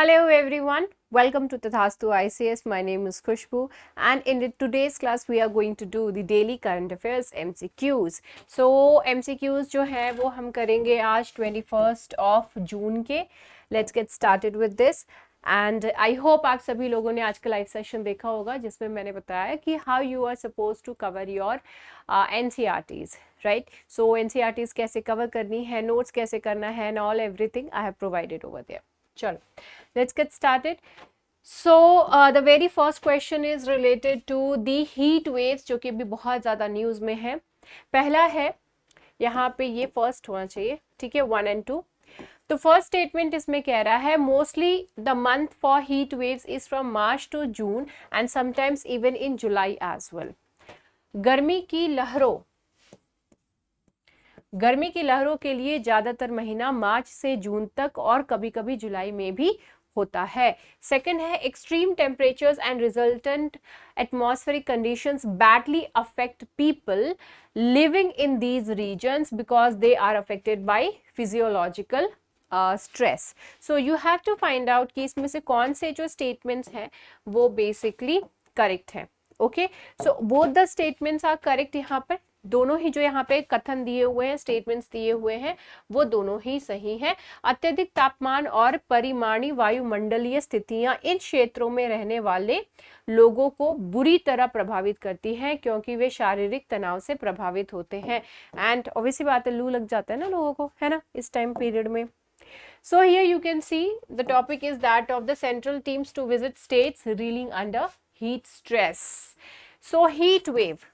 Hello everyone, welcome to Tathastu ICS. My name is Khushbu and in today's class we are going to do the daily current affairs MCQs. So MCQs जो है वो हम करेंगे आज 21st of June के. Let's get started with this. And I hope आप सभी लोगों ने आज का लाइव सेशन देखा होगा जिसमें मैंने बताया कि how you are supposed to cover your NCERTs, right? So NCERTs कैसे cover करनी है, notes कैसे करना है and all everything I have provided over there. चलो, let's get started. So the very first question is related to the heat waves जो कि अभी बहुत ज़्यादा न्यूज़ में है. पहला है यहाँ पे ये फर्स्ट होना चाहिए, ठीक है, 1 and 2. तो फर्स्ट स्टेटमेंट इसमें कह रहा है mostly the month for heat waves is from March to June and sometimes even in July as well. गर्मी की लहरों के लिए ज़्यादातर महीना मार्च से जून तक और कभी कभी जुलाई में भी होता है. सेकंड है extreme temperatures and resultant atmospheric conditions badly affect people living in these regions because they are affected by physiological stress. So you have to find out कि इसमें से कौन से जो स्टेटमेंट्स हैं वो बेसिकली करेक्ट हैं. Okay, so both the statements are correct. यहाँ पर दोनों ही जो यहाँ पे कथन दिए हुए हैं, स्टेटमेंट्स दिए हुए हैं, वो दोनों ही सही हैं. अत्यधिक तापमान और परिमाणी वायुमंडलीय स्थितियां इन क्षेत्रों में रहने वाले लोगों को बुरी तरह प्रभावित करती हैं क्योंकि वे शारीरिक तनाव से प्रभावित होते हैं. एंड ऑब्वियसली बात है, लू लग जाता है ना लोगों को, है ना, इस टाइम पीरियड में. So here you can see the topic is that of the central teams to visit states reeling under heat stress. So heat wave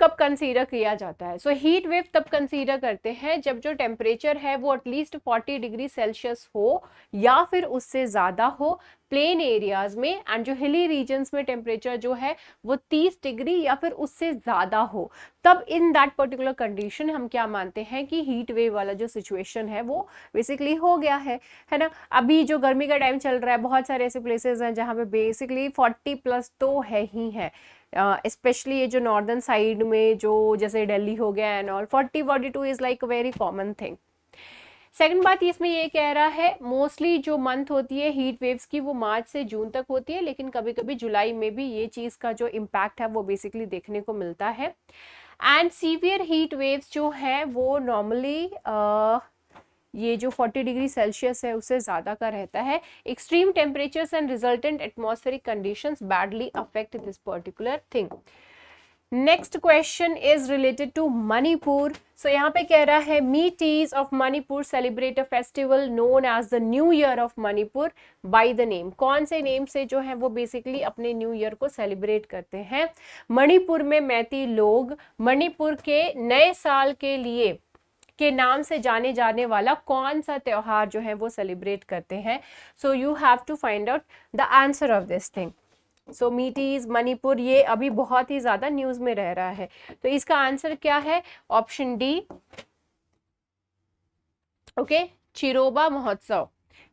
कब कंसीडर किया जाता है? सो हीट वेव तब कंसीडर करते हैं जब जो टेम्परेचर है वो एटलीस्ट 40 डिग्री सेल्सियस हो या फिर उससे ज़्यादा हो प्लेन एरियाज में, एंड जो हिली रीजन्स में टेम्परेचर जो है वो 30 डिग्री या फिर उससे ज़्यादा हो. तब इन दैट पर्टिकुलर कंडीशन हम क्या मानते हैं कि हीट वेव वाला जो सिचुएशन है वो बेसिकली हो गया है ना. अभी जो गर्मी का टाइम चल रहा है, बहुत सारे ऐसे प्लेसेस हैं जहाँ पे बेसिकली 40+ तो है ही है. स्पेशली ये जो नॉर्दर्न साइड में जो जैसे दिल्ली हो गया and all, 40-42 is like a very common thing. Second बात इसमें ये कह रहा है मोस्टली जो मंथ होती है हीट वेव्स की वो मार्च से जून तक होती है, लेकिन कभी कभी जुलाई में भी ये चीज़ का जो इम्पैक्ट है वो बेसिकली देखने को मिलता है. एंड सीवियर हीट वेव्स जो है वो नॉर्मली ये जो 40 डिग्री सेल्सियस है उससे ज़्यादा का रहता है. Extreme temperatures and resultant atmospheric conditions badly affect this particular thing. Next question is related to Manipur. So यहाँ पे कह रहा है Meiteis of Manipur celebrate a festival known as the new year of Manipur by the name. कौन से नेम से जो है वो बेसिकली अपने न्यू ईयर को सेलिब्रेट करते हैं? मणिपुर में मैती लोग मणिपुर के नए साल के नाम से जाने जाने वाला कौन सा त्योहार जो है वो सेलिब्रेट करते हैं? So you have to find out the answer of this thing. So Meiteis Manipur ये अभी बहुत ही ज्यादा न्यूज में रह रहा है, तो इसका आंसर क्या है? Option D. ओके, चिरोबा महोत्सव.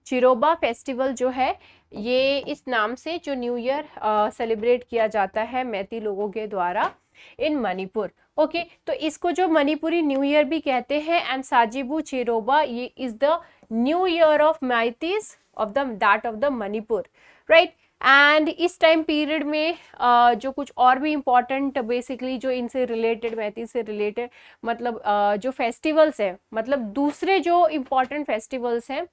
चिरोबा फेस्टिवल जो है ये इस नाम से जो न्यू ईयर सेलिब्रेट किया जाता है मैती लोगों के द्वारा इन मणिपुर. ओके, तो इसको जो मणिपुरी न्यू ईयर भी कहते हैं. एंड साजिबू चिरोबा ये is the new year of Meiteis of the Manipur, right. And इस टाइम पीरियड में जो कुछ और भी इम्पॉर्टेंट बेसिकली जो इनसे रिलेटेड मैती से रिलेटेड मतलब जो फेस्टिवल्स हैं, मतलब दूसरे जो इम्पॉर्टेंट फेस्टिवल्स हैं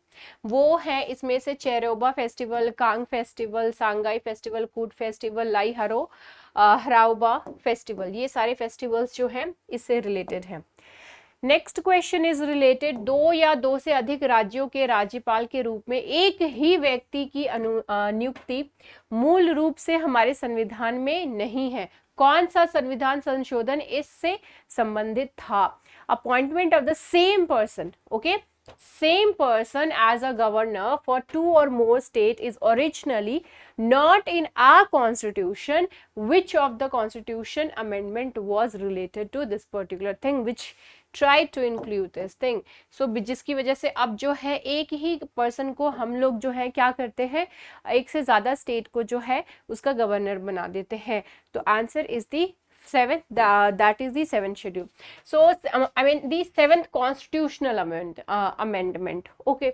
वो हैं इसमें से Cheiraoba festival, Kang festival, Sangai festival, Kut festival, Lai Haraoba festival. ये सारे फेस्टिवल्स जो हैं इससे रिलेटेड हैं. नेक्स्ट क्वेश्चन इज रिलेटेड दो या दो से अधिक राज्यों के राज्यपाल के रूप में एक ही व्यक्ति की नियुक्ति मूल रूप से हमारे संविधान में नहीं है. कौन सा संविधान संशोधन इससे संबंधित था? Appointment of the same person. Okay, same person as a governor for 2 or more state is originally not in our constitution. Which of the constitution amendment was related to this particular thing which tried to include this thing? So जिसकी वजह से अब जो है एक ही person को हम लोग जो है क्या करते हैं, एक से ज़्यादा स्टेट को जो है उसका गवर्नर बना देते हैं. तो answer is the seventh, that is the seventh schedule. So I mean the seventh constitutional amendment. Okay.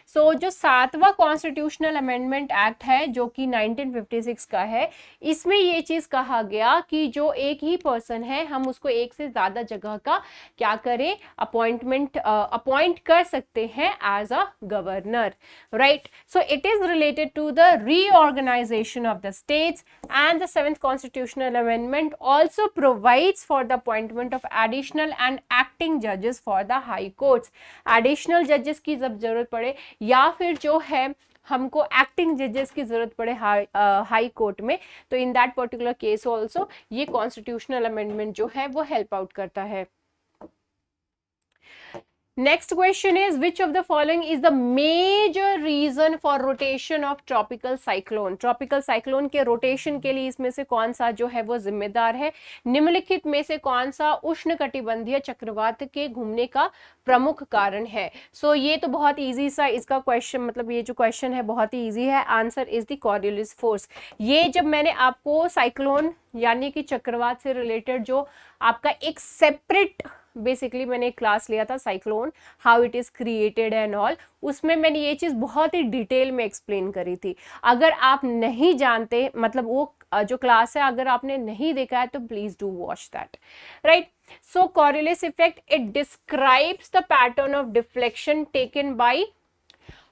सो जो सातवां कॉन्स्टिट्यूशनल अमेंडमेंट एक्ट है जो कि 1956 का है, इसमें ये चीज कहा गया कि जो एक ही पर्सन है हम उसको एक से ज्यादा जगह का क्या करें, अपॉइंट कर सकते हैं as a governor, right. So it is related to the reorganisation of the states and the seventh constitutional amendment also provides for the appointment of additional and acting जजेस for the high courts. Additional जजेस की जब जरूरत पड़े या फिर जो है हमको एक्टिंग जजेस की जरूरत पड़े हाई कोर्ट में, तो in that particular case also ये कॉन्स्टिट्यूशनल अमेंडमेंट जो है वो हेल्प आउट करता है. Next question is, which of the following is the major reason for rotation of tropical cyclone? Tropical cyclone के rotation के लिए इसमें से कौन सा जो है वो जिम्मेदार है? निम्नलिखित में से कौन सा उष्णकटिबंधीय चक्रवात के घूमने का प्रमुख कारण है? सो ये तो बहुत इजी सा इसका क्वेश्चन, मतलब ये जो क्वेश्चन है बहुत ही इजी है. Answer is the Coriolis force. ये जब मैंने आपको साइक्लोन यानी कि चक्रवात से रिलेटेड जो आपका एक सेपरेट बेसिकली मैंने एक क्लास लिया था cyclone, how it is created and all, उसमें मैंने ये चीज बहुत ही डिटेल में एक्सप्लेन करी थी. अगर आप नहीं जानते, मतलब वो जो क्लास है अगर आपने नहीं देखा है तो please do watch that, right. So Coriolis effect, it describes the pattern of deflection taken by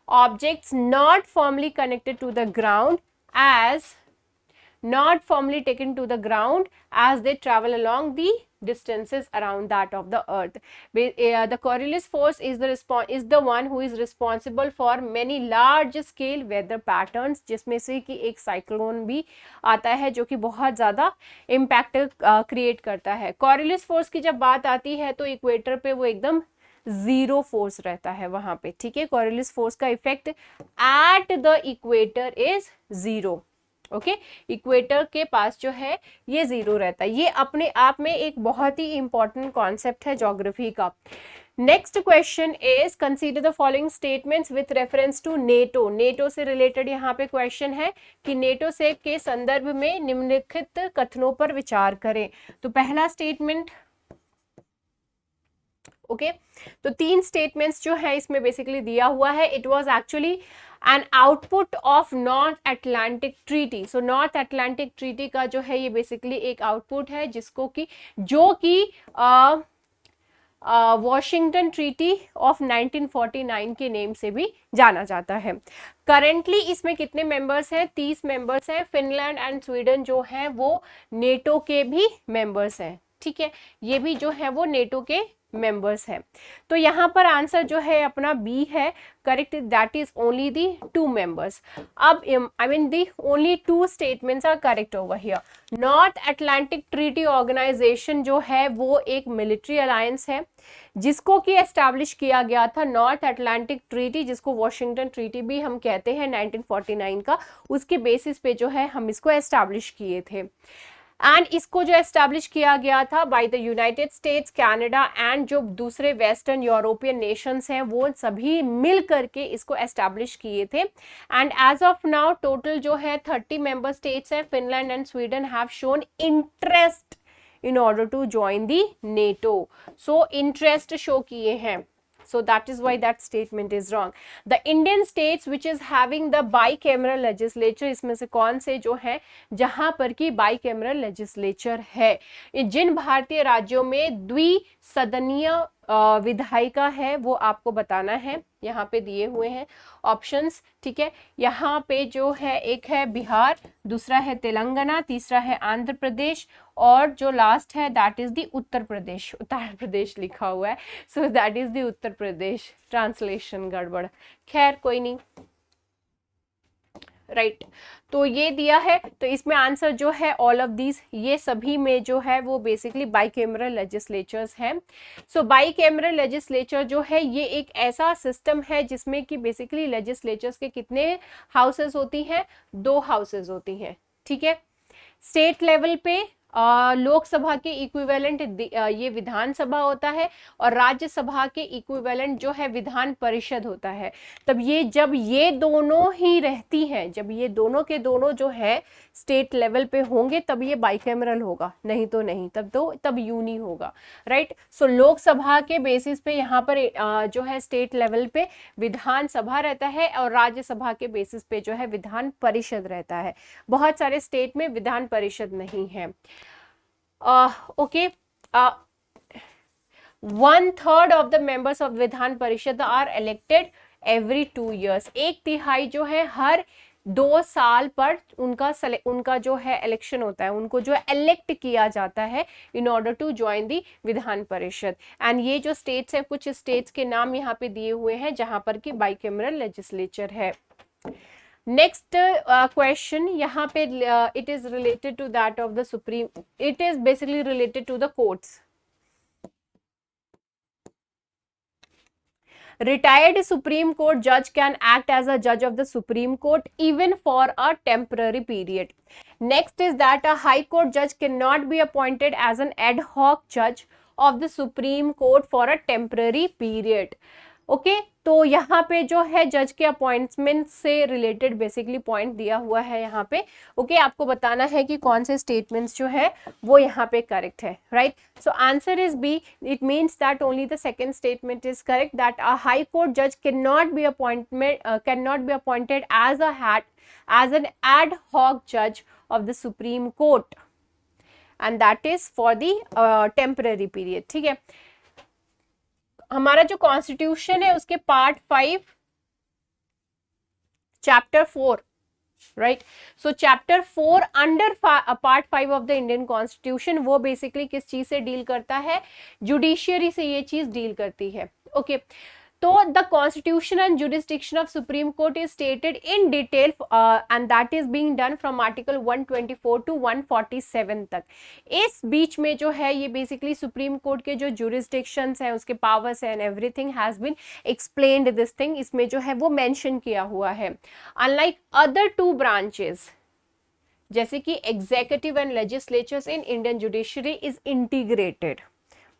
objects not firmly connected to the ground as they travel along the distances around that of the earth. The Coriolis force is the one who is responsible for many large scale weather patterns, जिसमें से कि एक cyclone भी आता है जो कि बहुत ज़्यादा इम्पैक्ट क्रिएट करता है. Coriolis force की जब बात आती है तो इक्वेटर पे वो एकदम जीरो फोर्स रहता है वहां पे, ठीक है. Coriolis force का effect at the equator is zero. Okay, equator के पास जो है ये जीरो रहता है. ये अपने आप में एक बहुत ही इंपॉर्टेंट कॉन्सेप्ट है ज्योग्राफी का. Next question is, consider the following statements with reference to NATO. NATO से रिलेटेड यहाँ पे क्वेश्चन है कि नेटो से के संदर्भ में निम्नलिखित कथनों पर विचार करें. तो पहला स्टेटमेंट, ओके, तो तीन स्टेटमेंट्स जो है इसमें बेसिकली दिया हुआ है. It was actually an output of north Atlantic treaty. So north Atlantic treaty का जो है ये बेसिकली एक आउटपुट है जिसको कि जो कि वॉशिंगटन ट्रीटी ऑफ 1949 के नेम से भी जाना जाता है. करेंटली इसमें कितने मेंबर्स हैं? 30 मेंबर्स हैं. फिनलैंड एंड स्वीडन जो हैं वो नेटो के भी मेंबर्स हैं, ठीक है. ये भी जो है वो नेटो के मेंबर्स हैं. तो यहाँ पर आंसर जो है अपना बी है correct. That is only the 2 members. अब I mean the only 2 statements are correct over here. North Atlantic Treaty Organisation जो है वो एक मिलिट्री अलायंस है जिसको कि एस्टैब्लिश किया गया था. नॉर्थ अटलांटिक ट्रीटी जिसको वॉशिंगटन ट्रीटी भी हम कहते हैं 1949 का, उसके बेसिस पे जो है हम इसको एस्टैब्लिश किए थे. एंड इसको जो एस्टैब्लिश किया गया था by the United states, Canada and जो दूसरे वेस्टर्न यूरोपियन नेशंस हैं वो सभी मिल करके इसको एस्टैब्लिश किए थे. And as of now total जो है 30 मेंबर स्टेट्स हैं. Finland and Sweden have shown interest in order to join the NATO. So interest show किए हैं. So that is why that statement is wrong. The Indian states which is having the bicameral legislature, इसमें से कौन से जो है जहां पर की bicameral legislature है? जिन भारतीय राज्यों में द्विसदनीय विधायिका है वो आपको बताना है. यहाँ पे दिए हुए हैं ऑप्शंस, ठीक है. यहाँ पे जो है एक है बिहार, दूसरा है तेलंगाना, तीसरा है आंध्र प्रदेश और जो लास्ट है that is the Uttar Pradesh. Uttar Pradesh लिखा हुआ है, सो that is the Uttar Pradesh. Translation गड़बड़, खैर कोई नहीं, राइट. तो ये दिया है, तो इसमें आंसर जो है ऑल ऑफ दीज, ये सभी में जो है वो बेसिकली बाइकैमरल लेजिस्लेचर्स हैं. सो बाइकैमरल लेजिस्लेचर जो है ये एक ऐसा सिस्टम है जिसमें कि बेसिकली लेजिस्लेचर्स के कितने हाउसेस होती हैं? 2 हाउसेस होती हैं, ठीक है. स्टेट लेवल पे लोकसभा के इक्विवेलेंट ये विधानसभा होता है और राज्यसभा के इक्विवेलेंट जो है विधान परिषद होता है। तब ये जब ये दोनों ही रहती हैं, जब ये दोनों के दोनों जो है स्टेट लेवल पे होंगे तब ये बाइकैमरल होगा, नहीं तो नहीं, तब यूनी होगा, राइट। सो लोकसभा के बेसिस पे यहाँ पर जो है स्टेट लेवल पे विधानसभा रहता है और राज्यसभा के बेसिस पे जो है विधान परिषद रहता है। बहुत सारे स्टेट में विधान परिषद नहीं है। Okay, 1/3 of the members of Vidhan Parishad are elected every 2 years। 1/3 जो है हर 2 साल पर उनका जो है इलेक्शन होता है, उनको जो इलेक्ट किया जाता है in order to join the Vidhan Parishad. And ये जो स्टेट्स है, कुछ स्टेट्स के नाम यहाँ पे दिए हुए हैं जहां पर कि बाइकैमरल लेजिस्लेचर है। नेक्स्ट क्वेश्चन यहाँ पे it is related to that of the supreme, it is basically related to the courts. Retired Supreme Court judge can act as a judge of the Supreme Court even for a temporary period. Next is that a High Court judge cannot be appointed as an ad hoc judge of the Supreme Court for a temporary period. Okay तो यहाँ पे जो है जज के appointment से related basically point दिया हुआ है यहाँ पे। ओके आपको बताना है कि कौन से स्टेटमेंट्स जो है वो यहाँ पे करेक्ट है, right. So answer is B, it means that only the second statement is correct, that a high court जज can not be appointed as an ad hoc जज of the supreme court and that is for the temporary period. ठीक है, हमारा जो constitution है उसके part 5 chapter 4, right. So chapter 4 under part 5 of the Indian constitution वो basically किस चीज से डील करता है, जुडिशियरी से ये चीज डील करती है। ओके तो the constitution and jurisdiction of supreme court is stated in detail and that is being done from article 124 to 147 तक। इस बीच में जो है ये बेसिकली सुप्रीम कोर्ट के जो जुरिस्डिक्शंस हैं, उसके powers and everything has been explained this thing, इसमें जो है वो मेंशन किया हुआ है। अनलाइक अदर 2 ब्रांचेस जैसे कि executive and legislatures in Indian judiciary is integrated,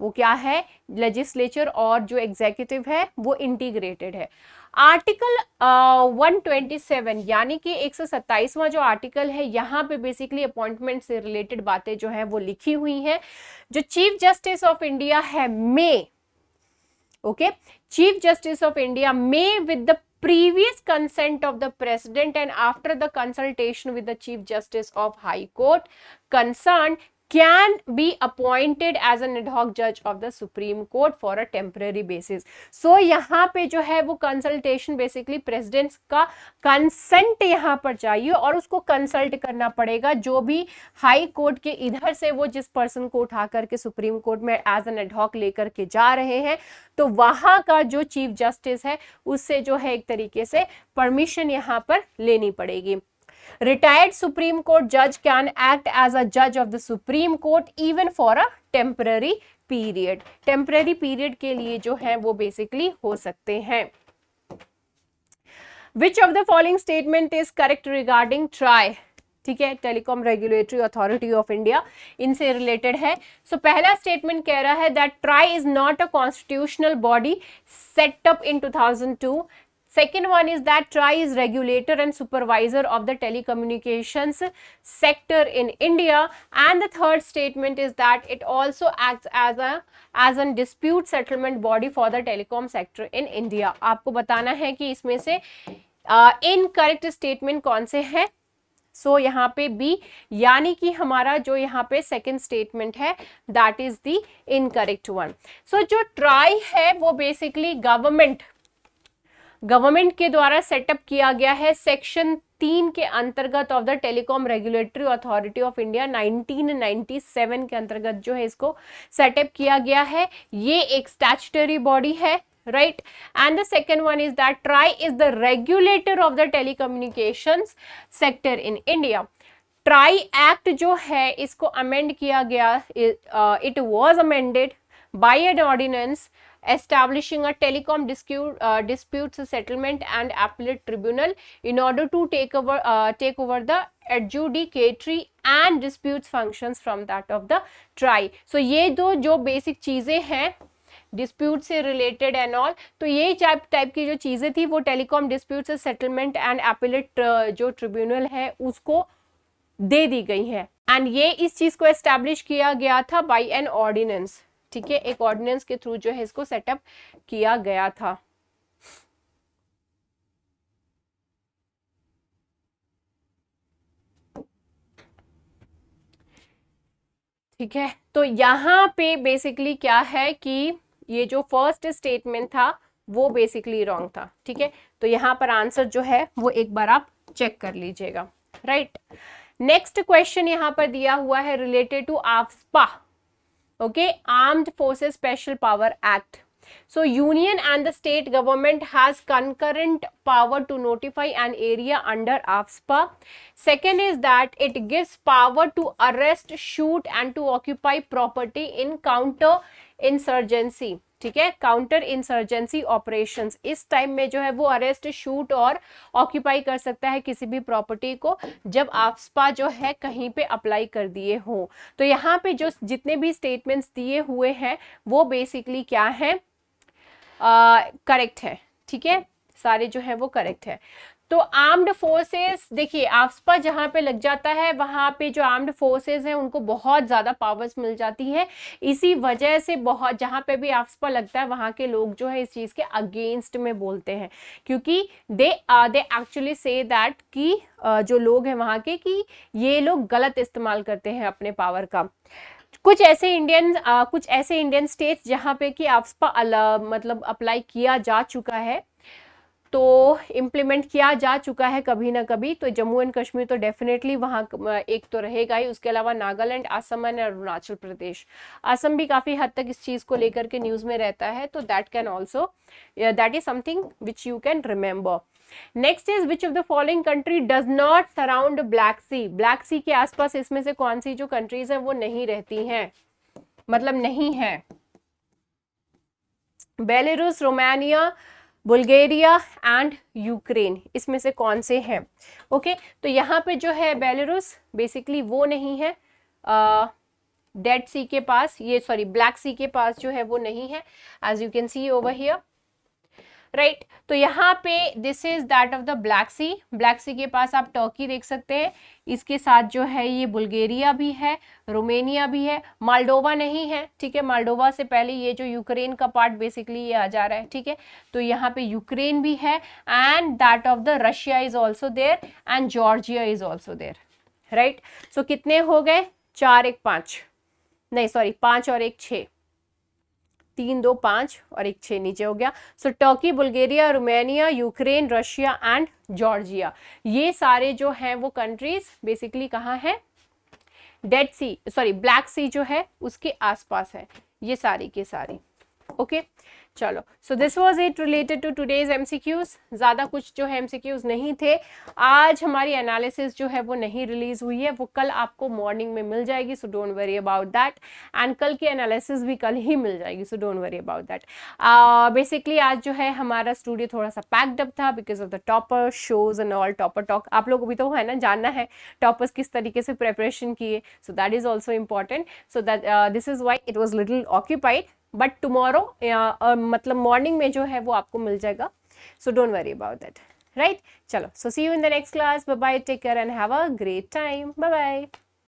वो क्या है, लेजिस्लेचर और जो एग्जीक्यूटिव है वो इंटीग्रेटेड है। आर्टिकल 127 यानी कि 127वां जो आर्टिकल है यहाँ पे बेसिकली अपॉइंटमेंट से रिलेटेड बातें जो है वो लिखी हुई हैं। जो चीफ जस्टिस ऑफ इंडिया है may, okay, chief justice of India may with the previous consent of the president and after the consultation with the chief justice of high court concerned can be appointed as an ad hoc judge of the Supreme Court for a temporary basis. So यहाँ पे जो है वो consultation basically president का consent यहाँ पर चाहिए और उसको consult करना पड़ेगा जो भी हाई कोर्ट के इधर से वो जिस पर्सन को उठा करके सुप्रीम कोर्ट में एज एन ad hoc लेकर के जा रहे हैं, तो वहाँ का जो चीफ जस्टिस है उससे जो है एक तरीके से परमिशन यहाँ पर लेनी पड़ेगी। Retired Supreme Court judge can act as a judge of the Supreme Court even for a temporary period. Temporary period के लिए जो है वो basically हो सकते हैं। Which of the following statement is correct regarding TRAI? ठीक है, telecom regulatory authority of India, इनसे रिलेटेड है। सो पहला स्टेटमेंट कह रहा है that TRAI is not a constitutional body set up in 2002। Second one is that TRAI is regulator and supervisor of the telecommunications sector in India. And the third statement is that it also acts as a dispute settlement body for the telecom sector in India. आपको बताना है कि इसमें से incorrect statement कौन से हैं। सो यहाँ पे बी यानी कि हमारा जो यहाँ पे सेकंड स्टेटमेंट है that is the incorrect one. So जो ट्राई है वो बेसिकली गवर्नमेंट के द्वारा सेटअप किया गया है सेक्शन 3 के अंतर्गत of the telecom regulatory authority of India 1997 के अंतर्गत जो है इसको सेटअप किया गया है। ये एक स्टैट्यूटरी बॉडी है, right. And the second one is that TRAI is the regulator of the telecommunications sector in India. TRAI act जो है इसको अमेंड किया गया, it was amended by an ordinance establishing a telecom disputes settlement and appellate tribunal in order to take over the adjudicatory and disputes functions from that of the TRAI. So ये दो जो basic चीजें हैं dispute से related and all, तो ये type की जो चीजें थी वो टेलीकॉम डिस्प्यूट से सेटलमेंट एंड अपीलेट जो ट्रिब्यूनल है उसको दे दी गई है। एंड ये इस चीज को एस्टैब्लिश किया गया था बाय एन ऑर्डिनेंस, ठीक है, एक ऑर्डिनेंस के थ्रू जो है इसको सेटअप किया गया था। ठीक है, तो यहाँ पे बेसिकली क्या है कि ये जो फर्स्ट स्टेटमेंट था वो बेसिकली रॉन्ग था। ठीक है, तो यहाँ पर आंसर जो है वो एक बार आप चेक कर लीजिएगा। राइट, नेक्स्ट क्वेश्चन यहाँ पर दिया हुआ है related to AFSPA, okay, armed forces special power act. So union and the state government has concurrent power to notify an area under AFSPA. Second is that it gives power to arrest, shoot and to occupy property in counter insurgency. ठीक है, counter insurgency operations, इस time में जो है वो arrest, shoot और occupy कर सकता है किसी भी प्रॉपर्टी को जब आफ्स्पा जो है कहीं पे अप्लाई कर दिए हो। तो यहाँ पे जो जितने भी स्टेटमेंट्स दिए हुए हैं वो बेसिकली क्या है, करेक्ट है। ठीक है, सारे जो है वो करेक्ट है। तो आर्म्ड फोर्सेस, देखिए आफ्स्पा जहाँ पे लग जाता है वहाँ पे जो आर्म्ड फोर्सेस हैं उनको बहुत ज़्यादा पावर्स मिल जाती हैं। इसी वजह से बहुत जहाँ पे भी आफ्स्पा लगता है वहाँ के लोग जो है इस चीज़ के अगेंस्ट में बोलते हैं, क्योंकि दे एक्चुअली से दैट कि जो लोग हैं वहाँ के कि ये लोग गलत इस्तेमाल करते हैं अपने पावर का। कुछ ऐसे इंडियन स्टेट्स जहाँ पे कि आफ्स्पा मतलब अप्लाई किया जा चुका है, तो इम्प्लीमेंट किया जा चुका है कभी ना कभी। तो जम्मू एंड कश्मीर तो डेफिनेटली वहाँ एक तो रहेगा ही, उसके अलावा नागालैंड, असम एंड अरुणाचल प्रदेश। असम भी काफ़ी हद तक इस चीज़ को लेकर के न्यूज़ में रहता है, तो that can also, that is something which you can remember. Next is which of the following country does not surround Black Sea. Black Sea के आसपास इसमें से कौन सी जो कंट्रीज है वो नहीं रहती हैं, मतलब नहीं है। Belarus, Romania, Bulgaria and Ukraine, इसमें से कौन से हैं? ओके, तो यहाँ पे जो है बेलारूस बेसिकली वो नहीं है, डेड सी के पास, ये सॉरी ब्लैक सी के पास जो है वो नहीं है, as you can see over here. Right, तो यहाँ पे this is that of the Black Sea. Black Sea के पास आप टर्की देख सकते हैं, इसके साथ जो है ये बुल्गारिया भी है, रोमेनिया भी है, मालडोवा नहीं है। ठीक है, मालडोवा से पहले ये जो यूक्रेन का पार्ट बेसिकली ये आ जा रहा है। ठीक है, तो यहाँ पे यूक्रेन भी है and that of the Russia is also there and Georgia is also there. Right, so कितने हो गए? 4 1 5, नहीं सॉरी 5 और 1 6, 3 2 5 और 1 6 नीचे हो गया। So Turkey, Bulgaria, Romania, Ukraine, Russia and Georgia, ये सारे जो हैं वो कंट्रीज बेसिकली कहाँ है? डेड सी, सॉरी ब्लैक सी जो है उसके आसपास है, ये सारी के सारी। ओके, चलो, so this was it related to today's MCQs. ज़्यादा कुछ जो है एमसीक्यूज नहीं थे। आज हमारी एनालिसिस जो है वो नहीं रिलीज हुई है, वो कल आपको मॉर्निंग में मिल जाएगी, सो don't worry about that. And कल की एनालिसिस भी कल ही मिल जाएगी, सो don't worry about that. Basically आज जो है हमारा स्टूडियो थोड़ा सा पैक्ड अप था because of the topper shows and all, topper talk. आप लोगों को भी तो है ना जानना है टॉपर्स किस तरीके से प्रेपरेशन किए, so that is also important. So that this is why it was little occupied, but tomorrow मतलब मॉर्निंग में जो है वो आपको मिल जाएगा, so don't worry about that. Right, चलो, so see you in the next class. Bye bye, take care and have a great time. Bye bye.